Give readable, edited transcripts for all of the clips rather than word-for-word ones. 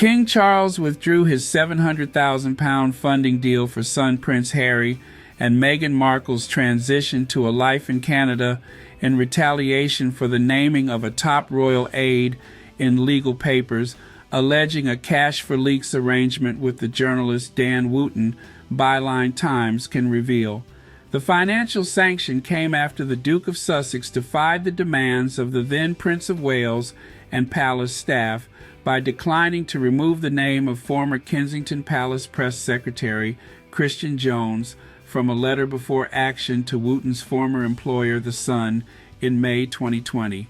King Charles withdrew his £700,000 funding deal for son Prince Harry and Meghan Markle's transition to a life in Canada in retaliation for the naming of a top royal aide in legal papers, alleging a cash-for-leaks arrangement with the journalist Dan Wootton, Byline Times can reveal. The financial sanction came after the Duke of Sussex defied the demands of the then Prince of Wales and palace staff by declining to remove the name of former Kensington Palace Press Secretary Christian Jones from a letter before action to Wootton's former employer, The Sun, in May 2020.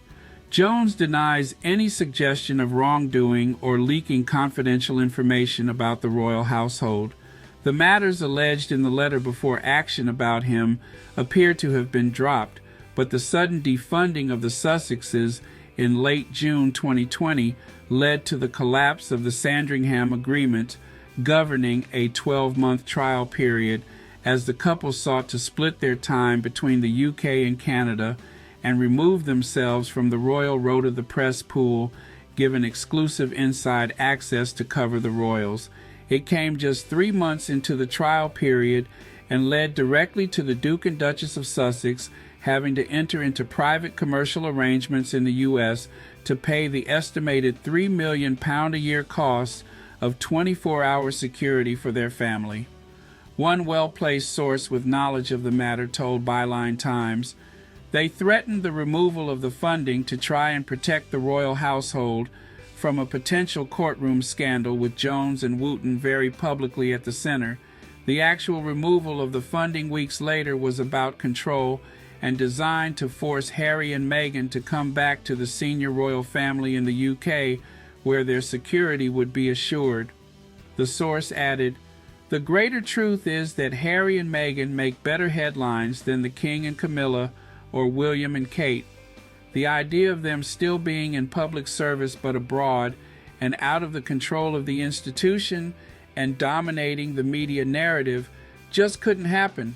Jones denies any suggestion of wrongdoing or leaking confidential information about the royal household. The matters alleged in the letter before action about him appear to have been dropped, but the sudden defunding of the Sussexes in late June 2020 led to the collapse of the Sandringham Agreement governing a 12-month trial period as the couple sought to split their time between the UK and Canada and remove themselves from the Royal Road of the Press pool, given exclusive inside access to cover the royals. It came just 3 months into the trial period and led directly to the Duke and Duchess of Sussex having to enter into private commercial arrangements in the U.S. to pay the estimated £3 million a year cost of 24-hour security for their family. One well-placed source with knowledge of the matter told Byline Times, "They threatened the removal of the funding to try and protect the royal household from a potential courtroom scandal with Jones and Wootton very publicly at the center. The actual removal of the funding weeks later was about control and designed to force Harry and Meghan to come back to the senior royal family in the UK, where their security would be assured." The source added, "The greater truth is that Harry and Meghan make better headlines than the King and Camilla or William and Kate. The idea of them still being in public service but abroad and out of the control of the institution and dominating the media narrative just couldn't happen.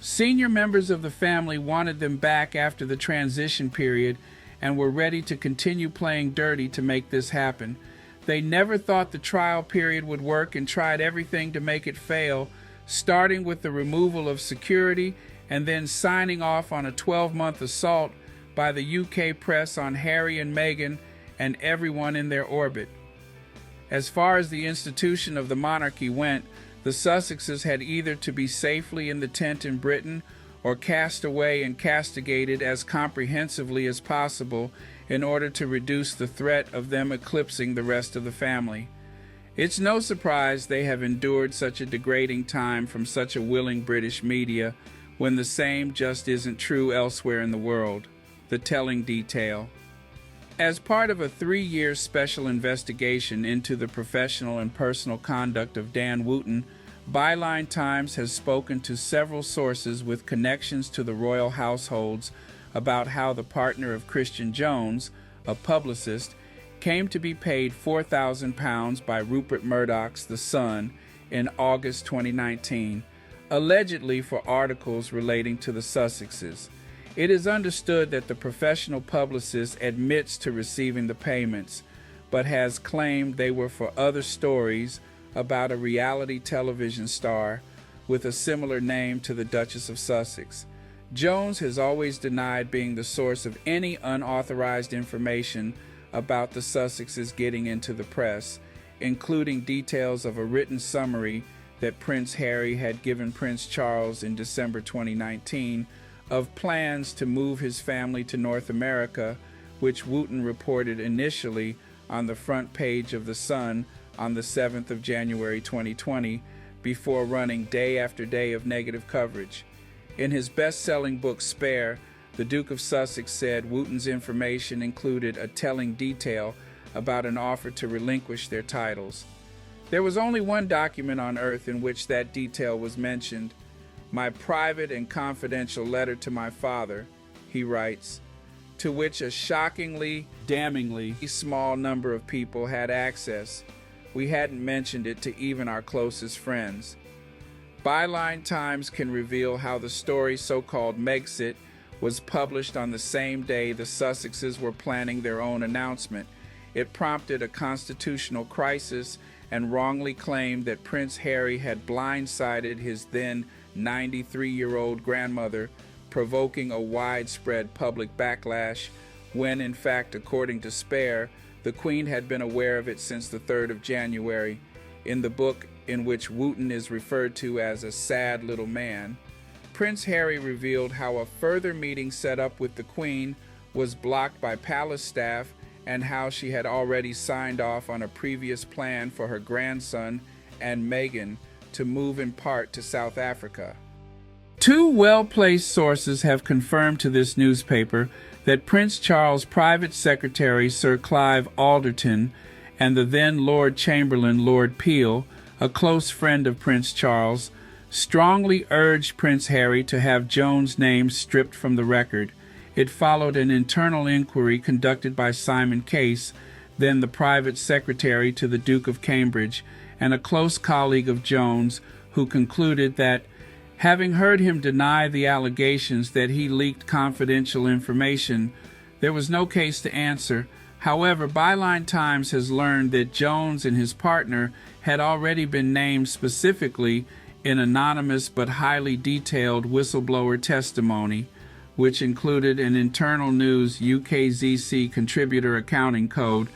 Senior members of the family wanted them back after the transition period and were ready to continue playing dirty to make this happen. They never thought the trial period would work and tried everything to make it fail, starting with the removal of security and then signing off on a 12-month assault by the UK press on Harry and Meghan and everyone in their orbit. As far as the institution of the monarchy went, the Sussexes had either to be safely in the tent in Britain or cast away and castigated as comprehensively as possible in order to reduce the threat of them eclipsing the rest of the family. It's no surprise they have endured such a degrading time from such a willing British media when the same just isn't true elsewhere in the world. The telling detail. As part of a 3-year special investigation into the professional and personal conduct of Dan Wootton, Byline Times has spoken to several sources with connections to the royal households about how the partner of Christian Jones, a publicist, came to be paid £4,000 by Rupert Murdoch's The Sun in August 2019, allegedly for articles relating to the Sussexes. It is understood that the professional publicist admits to receiving the payments, but has claimed they were for other stories about a reality television star with a similar name to the Duchess of Sussex. Jones has always denied being the source of any unauthorized information about the Sussexes getting into the press, including details of a written summary that Prince Harry had given Prince Charles in December 2019 of plans to move his family to North America, which Wootton reported initially on the front page of The Sun on the 7th of January 2020, before running day after day of negative coverage. In his best-selling book Spare, the Duke of Sussex said Wootton's information included a telling detail about an offer to relinquish their titles. There was only one document on earth in which that detail was mentioned, "My private and confidential letter to my father," he writes, to which a shockingly, damningly small number of people had access. We hadn't mentioned it to even our closest friends. Byline Times can reveal how the story so-called Megxit was published on the same day the Sussexes were planning their own announcement. It prompted a constitutional crisis and wrongly claimed that Prince Harry had blindsided his then 93-year-old grandmother, provoking a widespread public backlash when, in fact, according to Spare, the Queen had been aware of it since the 3rd of January. In the book, in which Wooten is referred to as a sad little man, Prince Harry revealed how a further meeting set up with the Queen was blocked by palace staff and how she had already signed off on a previous plan for her grandson and Meghan to move in part to South Africa. Two well-placed sources have confirmed to this newspaper that Prince Charles' private secretary, Sir Clive Alderton, and the then Lord Chamberlain, Lord Peel, a close friend of Prince Charles, strongly urged Prince Harry to have Joan's name stripped from the record. It followed an internal inquiry conducted by Simon Case, then the private secretary to the Duke of Cambridge, and a close colleague of Joan's, who concluded that, having heard him deny the allegations that he leaked confidential information, there was no case to answer. However, Byline Times has learned that Jones and his partner had already been named specifically in anonymous but highly detailed whistleblower testimony, which included an internal news UKZC contributor accounting code,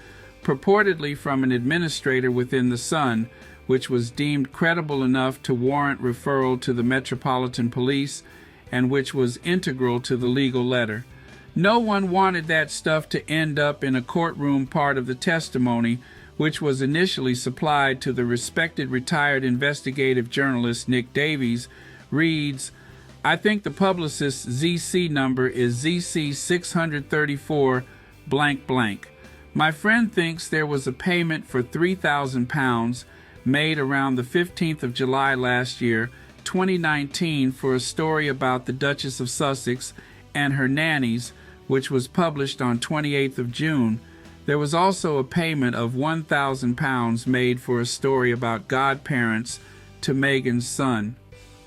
purportedly from an administrator within the Sun, which was deemed credible enough to warrant referral to the Metropolitan Police and which was integral to the legal letter. No one wanted that stuff to end up in a courtroom. Part of the testimony, which was initially supplied to the respected retired investigative journalist Nick Davies, reads, "I think the publicist's ZC number is ZC 634 blank blank. My friend thinks there was a payment for £3,000 made around the 15th of July last year, 2019, for a story about the Duchess of Sussex and her nannies, which was published on 28th of June. There was also a payment of £1,000 made for a story about godparents to Meghan's son."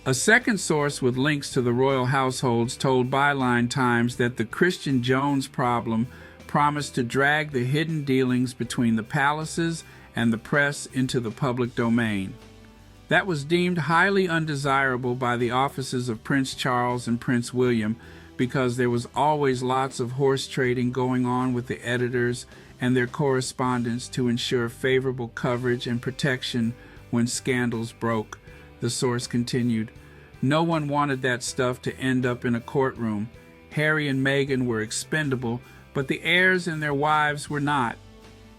A second source with links to the royal households told Byline Times that the Christian Jones problem promised to drag the hidden dealings between the palaces and the press into the public domain. That was deemed highly undesirable by the offices of Prince Charles and Prince William because there was always lots of horse trading going on with the editors and their correspondents to ensure favorable coverage and protection when scandals broke. The source continued, "No one wanted that stuff to end up in a courtroom. Harry and Meghan were expendable, but the heirs and their wives were not.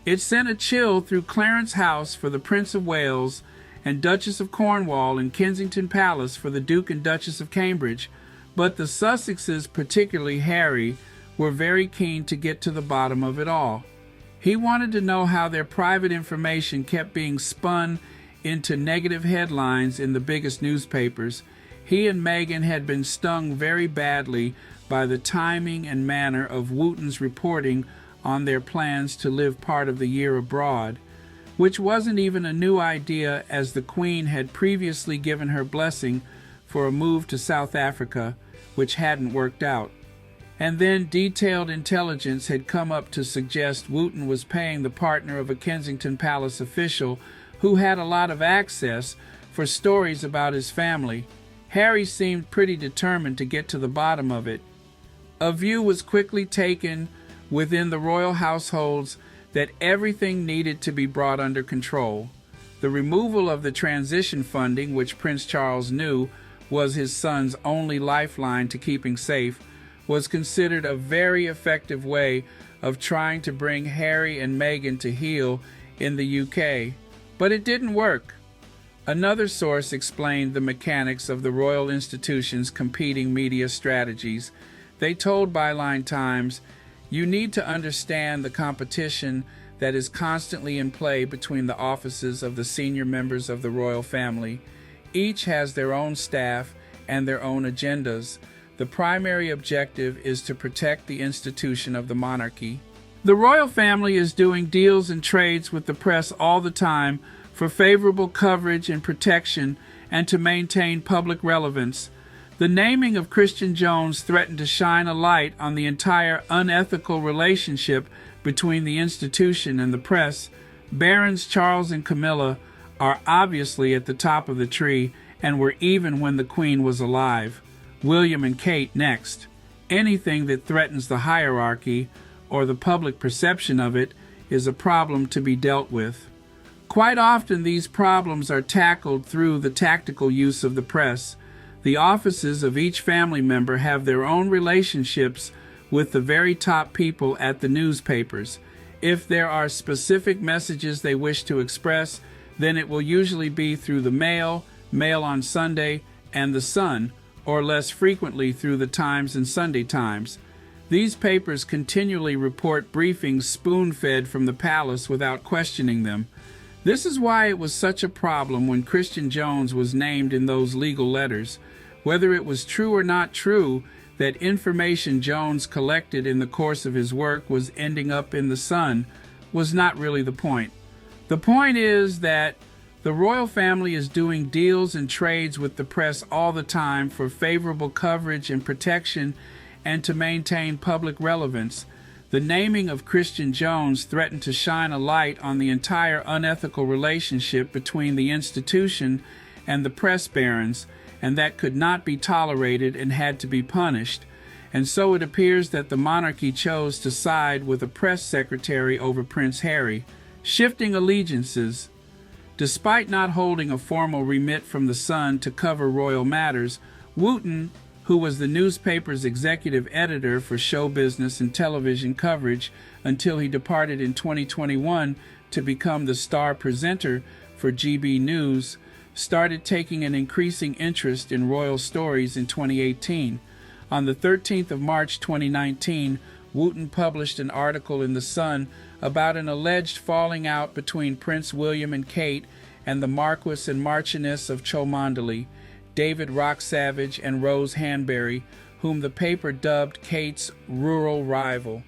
It sent a chill through Clarence House for the Prince of Wales and Duchess of Cornwall and Kensington Palace for the Duke and Duchess of Cambridge, but the Sussexes, particularly Harry, were very keen to get to the bottom of it all. He wanted to know how their private information kept being spun into negative headlines in the biggest newspapers. He and Meghan had been stung very badly by the timing and manner of Wooten's reporting on their plans to live part of the year abroad, which wasn't even a new idea, as the Queen had previously given her blessing for a move to South Africa, which hadn't worked out. And then detailed intelligence had come up to suggest Wooten was paying the partner of a Kensington Palace official who had a lot of access for stories about his family. Harry seemed pretty determined to get to the bottom of it. A view was quickly taken within the royal households that everything needed to be brought under control. The removal of the transition funding, which Prince Charles knew was his son's only lifeline to keeping safe, was considered a very effective way of trying to bring Harry and Meghan to heel in the UK. But it didn't work. Another source explained the mechanics of the royal institution's competing media strategies. They told Byline Times, "You need to understand the competition that is constantly in play between the offices of the senior members of the royal family. Each has their own staff and their own agendas. The primary objective is to protect the institution of the monarchy. The royal family is doing deals and trades with the press all the time for favorable coverage and protection and to maintain public relevance. The naming of Christian Jones threatened to shine a light on the entire unethical relationship between the institution and the press, Barons Charles and Camilla are obviously at the top of the tree and were even when the Queen was alive. William and Kate next. Anything that threatens the hierarchy or the public perception of it is a problem to be dealt with. Quite often these problems are tackled through the tactical use of the press. The offices of each family member have their own relationships with the very top people at the newspapers. If there are specific messages they wish to express, then it will usually be through the Mail, Mail on Sunday, and the Sun, or less frequently through the Times and Sunday Times. These papers continually report briefings spoon-fed from the palace without questioning them. This is why it was such a problem when Christian Jones was named in those legal letters. Whether it was true or not true that information Jones collected in the course of his work was ending up in the Sun was not really the point. The point is that the royal family is doing deals and trades with the press all the time for favorable coverage and protection and to maintain public relevance. The naming of Christian Jones threatened to shine a light on the entire unethical relationship between the institution and the press barons, and that could not be tolerated and had to be punished. And so it appears that the monarchy chose to side with a press secretary over Prince Harry, shifting allegiances. Despite not holding a formal remit from the Sun to cover royal matters, Wooten, who was the newspaper's executive editor for show business and television coverage until he departed in 2021 to become the star presenter for GB News, started taking an increasing interest in royal stories in 2018. On the 13th of March 2019, Wooten published an article in The Sun about an alleged falling out between Prince William and Kate and the Marquis and Marchioness of Cholmondeley, David Rocksavage and Rose Hanbury, whom the paper dubbed Kate's rural rival.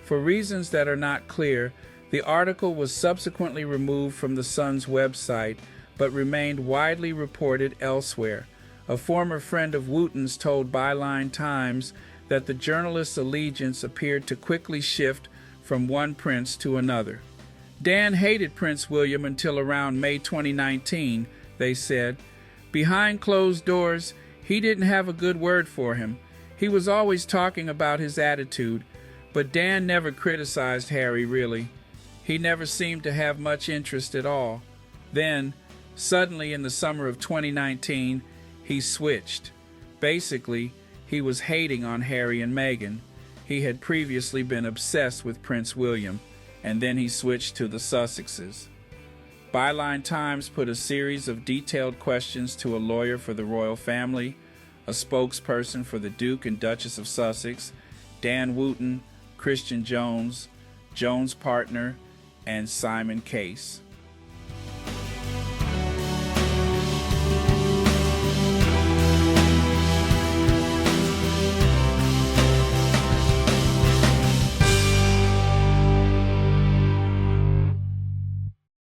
For reasons that are not clear, the article was subsequently removed from The Sun's website, but remained widely reported elsewhere. A former friend of Wooten's told Byline Times that the journalist's allegiance appeared to quickly shift from one prince to another. Dan hated Prince William until around May 2019, they said. Behind closed doors, he didn't have a good word for him. He was always talking about his attitude, but Dan never criticized Harry, really. He never seemed to have much interest at all. Then, suddenly in the summer of 2019, he switched. Basically, he was hating on Harry and Meghan. He had previously been obsessed with Prince William, and then he switched to the Sussexes. Byline Times put a series of detailed questions to a lawyer for the royal family, a spokesperson for the Duke and Duchess of Sussex, Dan Wooten, Christian Jones, Jones' partner, and Simon Case.